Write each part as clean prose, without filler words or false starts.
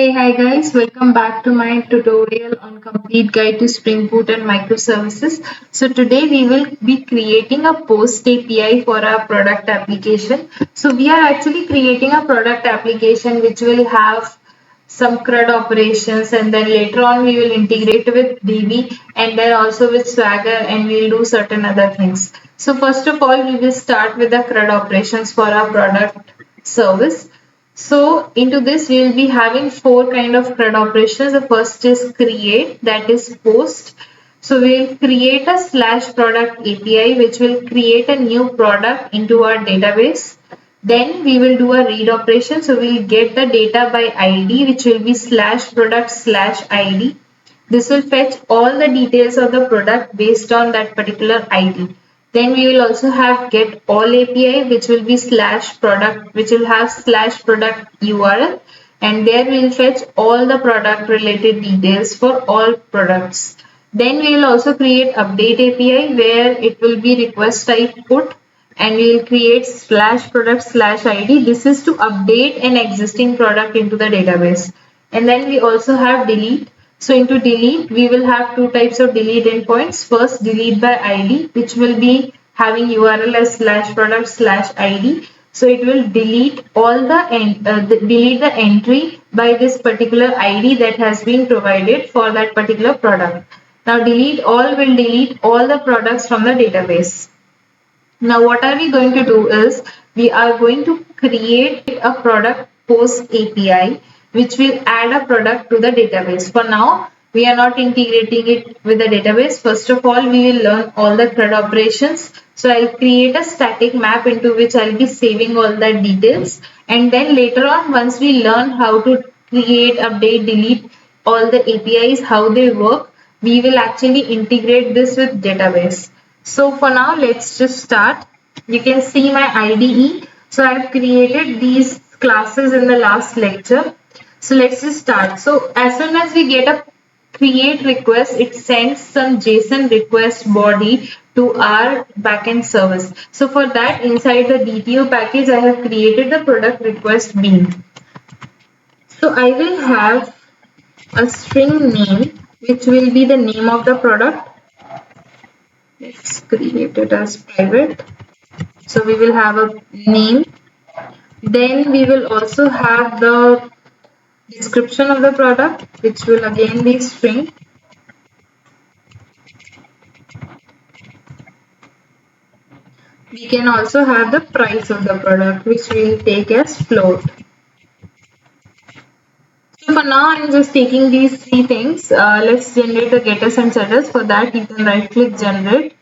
Hey, hi guys, welcome back to my tutorial on complete guide to Spring Boot and Microservices. So today we will be creating a post API for our product application. So we are actually creating a product application which will have some CRUD operations, and then later on we will integrate with DB and then also with Swagger, and we'll do certain other things. So first of all, we will start with the CRUD operations for our product service. So into this we will be having four kind of CRUD operations. The first is create, that is post. So we'll create a slash product API which will create a new product into our database. Then we will do a read operation. So we'll get the data by ID, which will be slash product slash ID. This will fetch all the details of the product based on that particular ID. Then we will also have get all API, which will be slash product, which will have slash product URL, and there we will fetch all the product related details for all products. Then we will also create update API where it will be request type put, and we will create slash product slash ID. This is to update an existing product into the database. And then we also have delete. So into delete, we will have two types of delete endpoints. First, delete by ID, which will be having URL as slash product slash ID. So it will delete all delete the entry by this particular ID that has been provided for that particular product. Now delete all will delete all the products from the database. Now what are we going to do is we are going to create a product post API which will add a product to the database. For now, we are not integrating it with the database. First of all, we will learn all the CRUD operations. So I'll create a static map into which I'll be saving all the details. And then later on, once we learn how to create, update, delete all the APIs, how they work, we will actually integrate this with database. So for now, let's just start. You can see my IDE. So I've created these classes in the last lecture. So let's just start. So as soon as we get a create request, it sends some JSON request body to our backend service. So for that, inside the DTO package, I have created the product request bean. So I will have a string name, which will be the name of the product. Let's create it as private. So we will have a name. Then we will also have the description of the product, which will again be string. We can also have the price of the product, which we will take as float. So for now, I'm just taking these three things. Let's generate the getters and setters. For that, you can right click generate,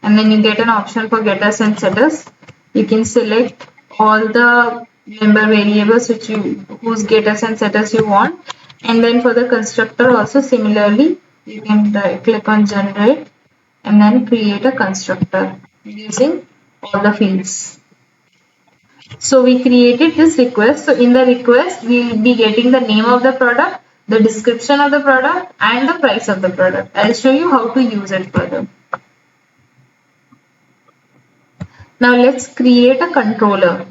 and then you get an option for getters and setters. You can select all the member variables whose getters and setters you want, and then for the constructor also similarly, you can click on generate and then create a constructor using all the fields. So we created this request. So in the request, we will be getting the name of the product, the description of the product, and the price of the product. I'll show you how to use it further. Now let's create a controller.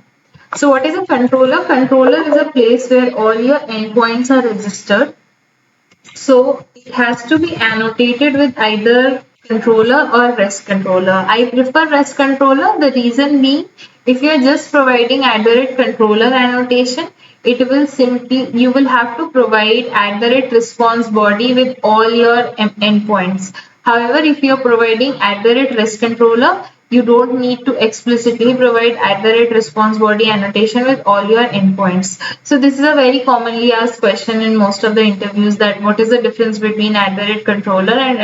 So what is a controller? Controller is a place where all your endpoints are registered. So it has to be annotated with either controller or REST controller. I prefer REST controller. The reason being, if you are just providing @controller annotation, it will simply, you will have to provide @response body with all your endpoints. However, if you are providing @REST controller, you don't need to explicitly provide @response body annotation with all your endpoints. So this is a very commonly asked question in most of the interviews, that what is the difference between @controller and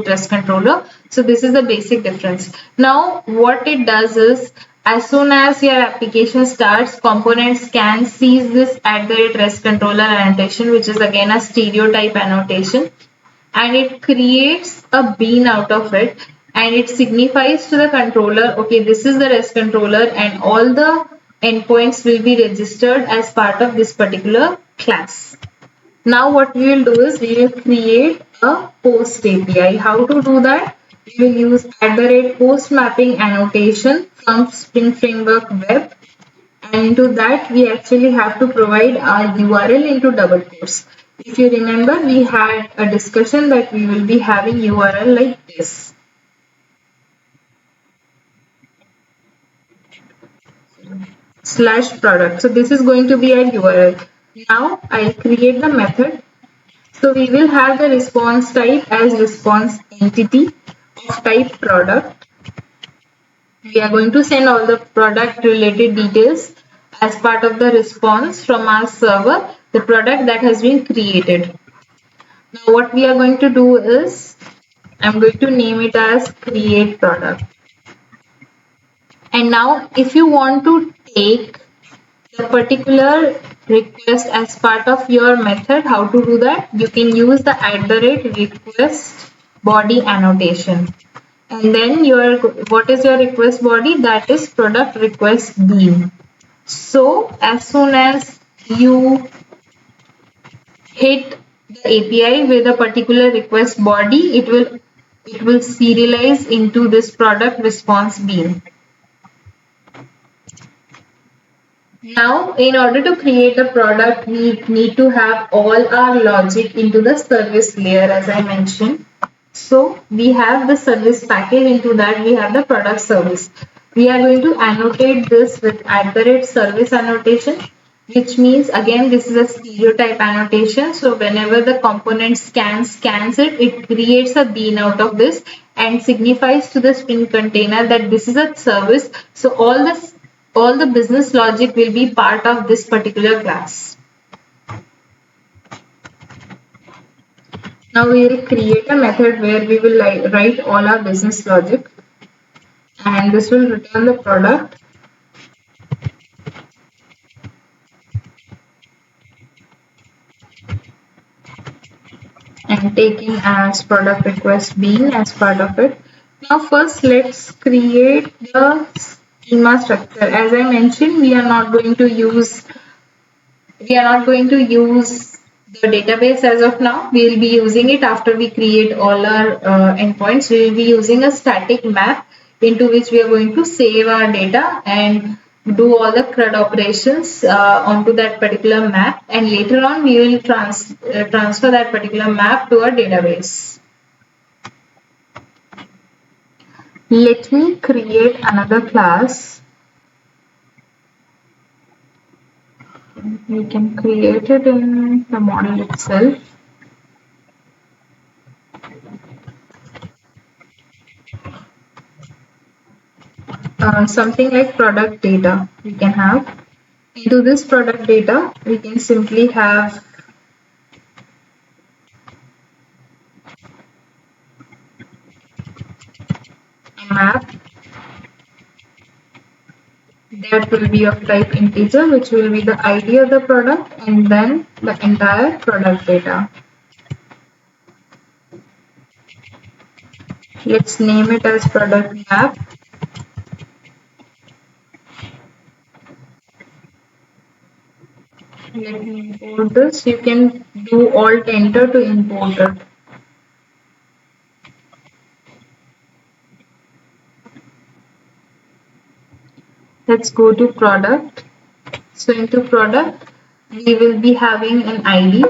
@REST controller. So this is the basic difference. Now what it does is, as soon as your application starts, components can seize this @REST controller annotation, which is again a stereotype annotation, and it creates a bean out of it, and it signifies to the controller, okay, this is the REST controller and all the endpoints will be registered as part of this particular class. Now what we will do is we will create a post API. How to do that? We will use @post mapping annotation from Spring Framework Web, And to that, we actually have to provide our URL into double quotes. If you remember, we had a discussion that we will be having URL like this. /product. So this is going to be our URL. Now I'll create the method. So we will have the response type as response entity of type product. We are going to send all the product related details as part of the response from our server, the product that has been created. Now what we are going to do is, I'm going to name it as create product. And now if you want to take the particular request as part of your method, how to do that? You can use the @request body annotation. And then what is your request body? That is product request bean. So as soon as you hit the API with a particular request body, it will serialize into this product response bean. Now, in order to create a product, we need to have all our logic into the service layer, as I mentioned. So we have the service package. Into that we have the product service. We are going to annotate this with @service annotation, which means again this is a stereotype annotation. So whenever the component scans it, it creates a bean out of this and signifies to the Spring container that this is a service. So all the business logic will be part of this particular class. Now we will create a method where we will write all our business logic, and this will return the product. And taking as product request bean as part of it. Now first let's create the schema structure. As I mentioned, we are not going to use the database as of now. We will be using it after we create all our endpoints. We will be using a static map into which we are going to save our data and do all the CRUD operations onto that particular map, and later on we will transfer that particular map to our database. Let me create another class. We can create it in the model itself. Something like product data we can have. Into this product data, we can simply have a map that will be of type integer, which will be the ID of the product, and then the entire product data. Let's name it as product map. Let me import this. You can do Alt Enter to import it. Let's go to product. So into product, we will be having an ID.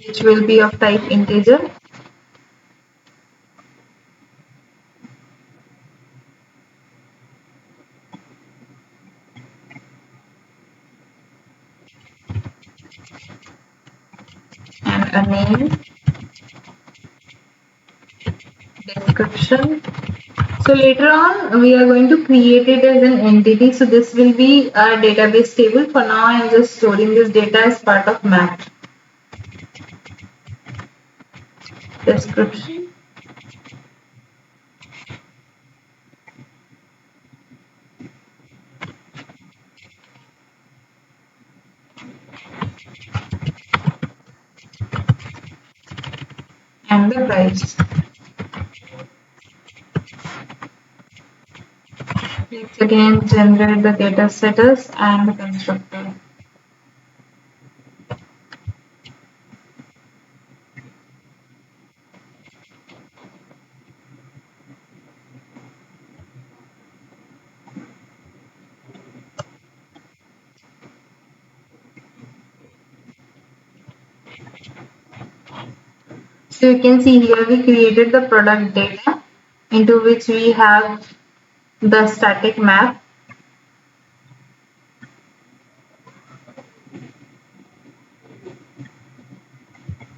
Which will be of type integer. And a name. Description. So later on we are going to create it as an entity. So this will be a database table. For now I am just storing this data as part of map. Description. And the price. Let's again generate the data setters and the constructor. So you can see here we created the product data into which we have the static map.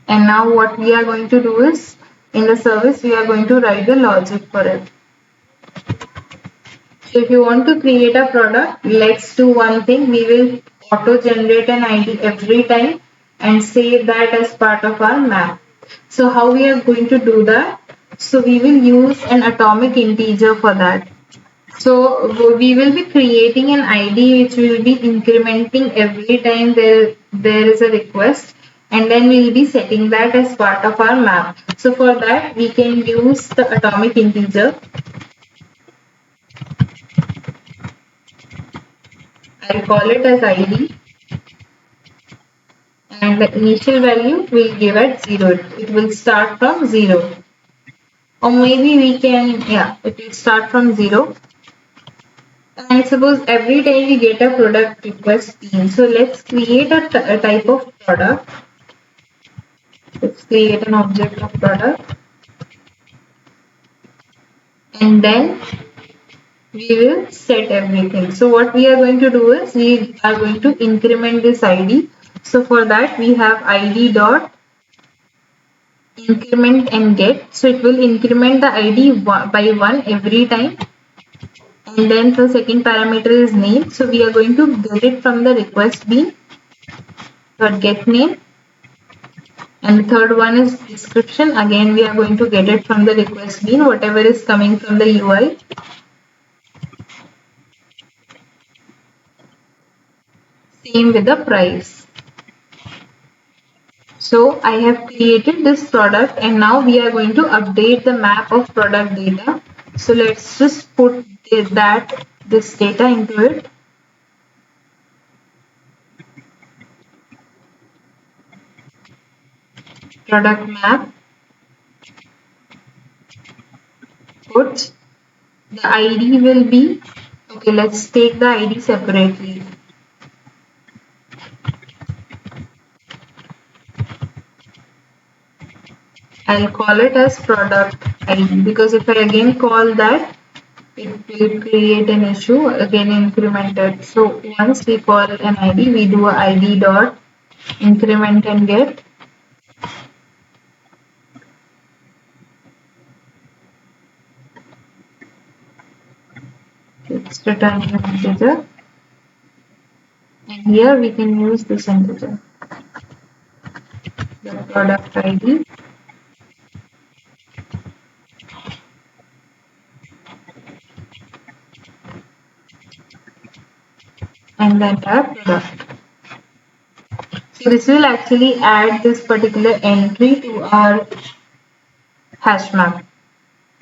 And now what we are going to do is in the service we are going to write the logic for it. So if you want to create a product, let's do one thing. We will auto generate an ID every time and save that as part of our map. So how we are going to do that? So we will use an atomic integer for that. So we will be creating an ID which will be incrementing every time there is a request, and then we will be setting that as part of our map. So for that we can use the atomic integer. I'll call it as ID, and the initial value will give at 0. It will start from 0. Or maybe we can, yeah, it will start from 0. And suppose every time we get a product request bean. So let's create a type of product. Let's create an object of product. And then we will set everything. So what we are going to do is we are going to increment this ID. So for that we have ID dot increment and get. So it will increment the ID by 1 every time. And then the second parameter is name. So we are going to get it from the request bean dot get name. And the third one is description. Again we are going to get it from the request bean, whatever is coming from the UI. Same with the price. So I have created this product and now we are going to update the map of product data. So let's just put this data into it. Product map. Put the ID will be, okay, let's take the ID separately. I'll call it as product ID because if I again call that, it will create an issue again incremented. So once we call an ID, we do a ID dot increment and get. Let's return an integer. And here we can use this integer. The product ID. And then our product. So this will actually add this particular entry to our hash map.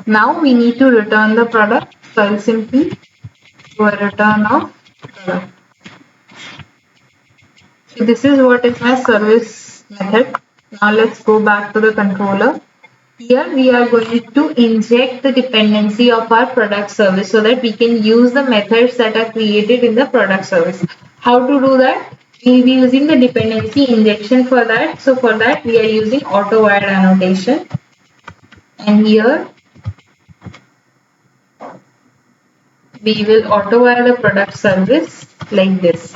Now we need to return the product. So I'll simply do a return of product. So this is what is my service method. Now let's go back to the controller. Here we are going to inject the dependency of our product service so that we can use the methods that are created in the product service. How to do that? We will be using the dependency injection for that. So for that we are using auto wire annotation. And here we will auto wire the product service like this.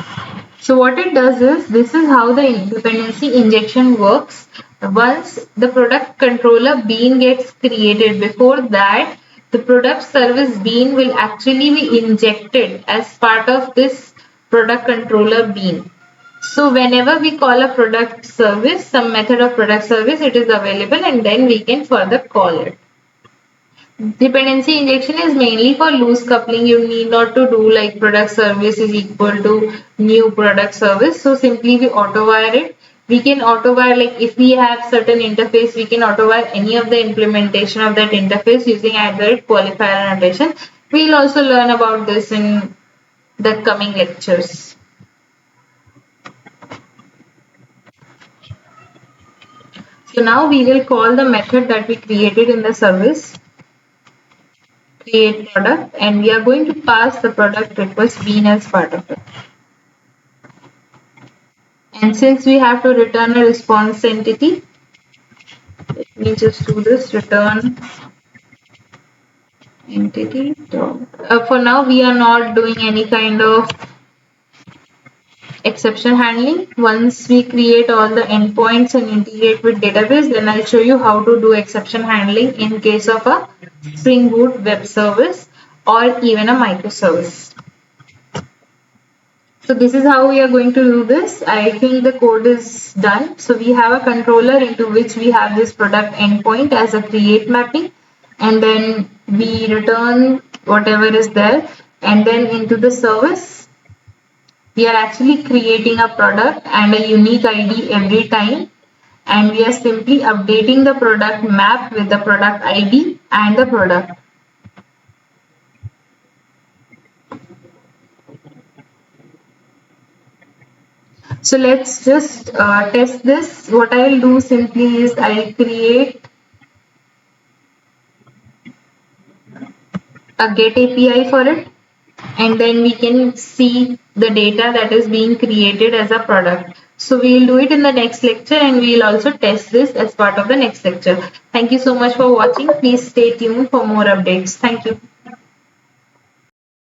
So what it does is, this is how the dependency injection works. Once the product controller bean gets created, before that the product service bean will actually be injected as part of this product controller bean. So whenever we call a product service, some method of product service, it is available and then we can further call it. Dependency injection is mainly for loose coupling. You need not to do like product service is equal to new product service. So simply we auto wire it. We can auto wire, like if we have certain interface, we can auto wire any of the implementation of that interface using @qualifier annotation. We'll also learn about this in the coming lectures. So now we will call the method that we created in the service. Create product, and we are going to pass the product request bean as part of it. And since we have to return a response entity, let me just do this return entity. For now, we are not doing any kind of exception handling. Once we create all the endpoints and integrate with database, then I'll show you how to do exception handling in case of a Spring Boot web service or even a microservice. So this is how we are going to do this. I think the code is done. So we have a controller into which we have this product endpoint as a create mapping, and then we return whatever is there, and then into the service we are actually creating a product and a unique ID every time, and we are simply updating the product map with the product ID and the product. So let's just test this. What I'll do simply is I'll create a get API for it, and then we can see the data that is being created as a product. So we'll do it in the next lecture, and we'll also test this as part of the next lecture. Thank you so much for watching. Please stay tuned for more updates. Thank you.